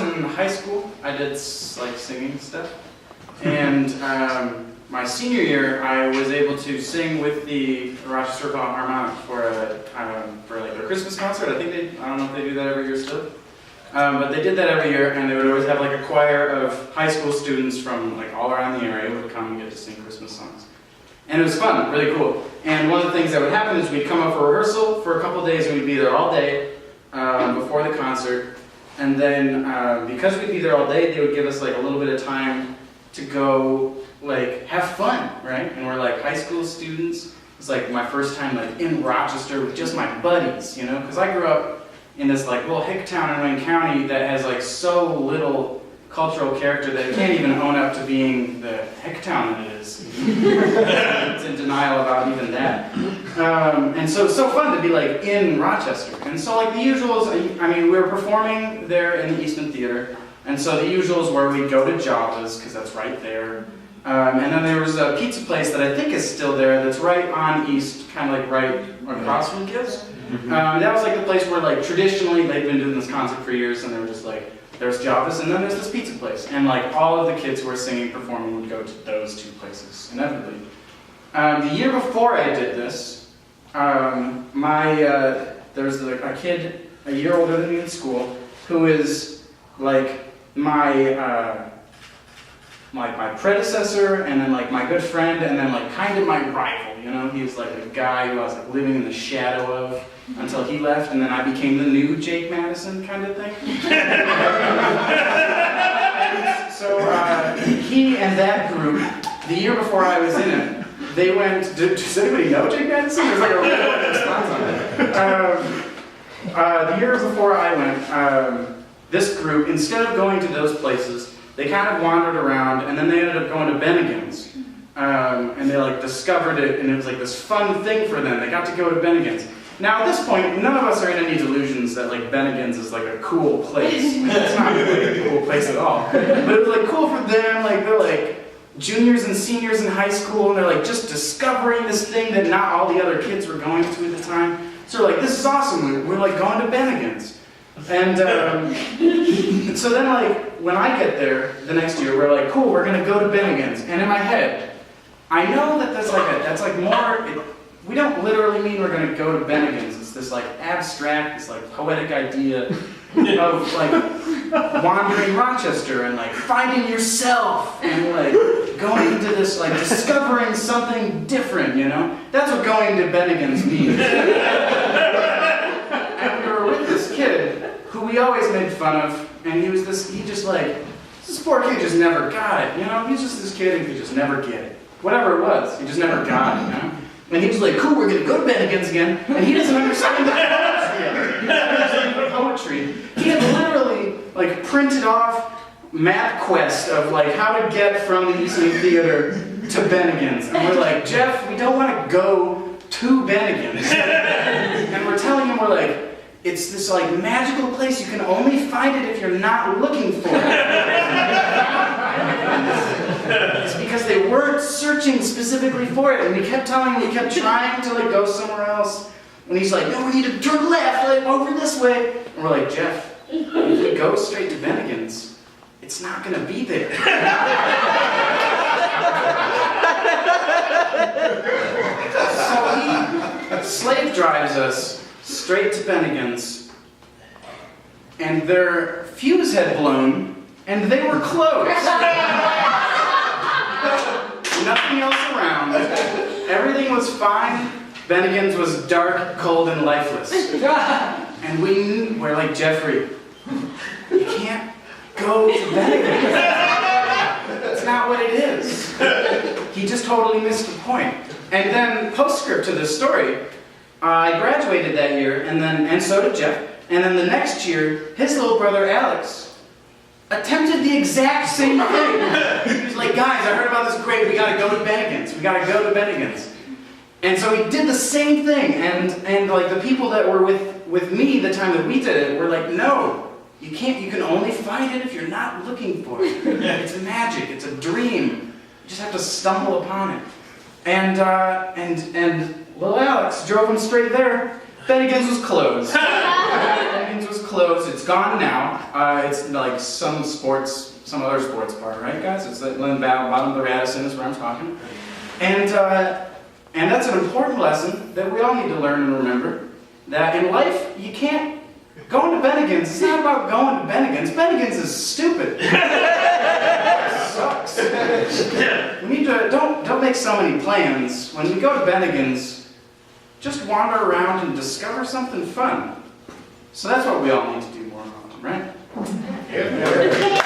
in high school, I did like singing stuff. And my senior year, I was able to sing with the Rochester Philharmonic for like their Christmas concert. I don't know if they do that every year still. But they did that every year, and they would always have like a choir of high school students from like all around the area would come and get to sing Christmas songs. And it was fun, really cool. And one of the things that would happen is we'd come up for rehearsal for a couple of days, and we'd be there all day before the concert. And then because we'd be there all day, they would give us like a little bit of time to go like have fun, right? And we're like high school students. It's like my first time like in Rochester with just my buddies, you know? Because I grew up in this like little hick town in Wayne County that has like so little cultural character that it can't even own up to being the hick town that it is. It's in denial about even that. And so it's so fun to be like in Rochester. And so like the usuals, I mean, we were performing there in the Easton Theater. And so the usuals were we'd go to Java's, because that's right there. And then there was a pizza place that I think is still there that's right on East, kind of like right across from Gibbs. That was like the place where like traditionally they'd been doing this concert for years, and they were just like, there's Java's and then there's this pizza place. And like all of the kids who were singing, performing would go to those two places, inevitably. The year before I did this, there was a kid a year older than me in school who is like my predecessor, and then like my good friend, and then like kind of my rival, you know? He was like a guy who I was like living in the shadow of until he left, and then I became the new Jake Madison kind of thing. So he and that group, the year before I was in it, they went, does anybody know Jake Madison? There's like a real response on that. The year before I went, this group, instead of going to those places, they kind of wandered around, and then they ended up going to Bennigan's. And they like discovered it, and it was like this fun thing for them. They got to go to Bennigan's. Now at this point, none of us are in any delusions that like Bennigan's is like a cool place. It's not really a cool place at all. But it was like cool for them, like they're like juniors and seniors in high school, and they're like just discovering this thing that not all the other kids were going to at the time. So they're like, this is awesome, we're like going to Bennigan's. And so then like, when I get there the next year, we're like, cool, we're gonna go to Bennigan's. And in my head, I know that that's like more, we don't literally mean we're gonna go to Bennigan's. It's this like abstract, this like poetic idea of like wandering Rochester and like finding yourself and like going into this, like discovering something different, you know? That's what going to Bennigan's means. And we were with this kid who we always made fun of, and this poor kid just never got it, you know? He's just this kid who could just never get it. Whatever it was, he just never got it, you know? And he was like, cool, we're gonna go to Bennigan's again, and he doesn't understand the poetry. He had literally like printed off MapQuest of like how to get from the Easton Theater to Bennigan's. And we're like, Jeff, we don't want to go to Bennigan's. And we're telling him, we're like, it's this like magical place, you can only find it if you're not looking for it. It's because they weren't searching specifically for it, and we kept telling him, we kept trying to like go somewhere else. And he's like, no, we need to turn left, like over this way. And we're like, Jeff, if we go straight to Bennigan's, it's not gonna be there. So he slave drives us straight to Bennigan's, and their fuse had blown, and they were closed. Nothing else around. Everything was fine. Bennigan's was dark, cold, and lifeless. And we're like, Jeffrey, you can't go to Bennigan's. That's not what it is. He just totally missed the point. And then, postscript to this story, I graduated that year, and so did Jeff. And then the next year, his little brother Alex attempted the exact same thing. He was like, guys, I heard about this great, we gotta go to Bennigan's. We gotta go to Bennigan's. And so he did the same thing, and like the people that were with me the time that we did it were like, no, you can't, you can only find it if you're not looking for it. It's magic, it's a dream. You just have to stumble upon it. And little Alex drove him straight there. Bennigan's was closed. Bennigan's was closed. It's gone now. It's like some other sports bar, right, guys? It's in the bottom of the Radisson is where I'm talking. And that's an important lesson that we all need to learn and remember. That in life, you can't... Going to Bennigan's, it's not about going to Bennigan's. Bennigan's is stupid. It sucks. We need to, don't make so many plans. When we go to Bennigan's, just wander around and discover something fun. So that's what we all need to do more often, right? Yeah.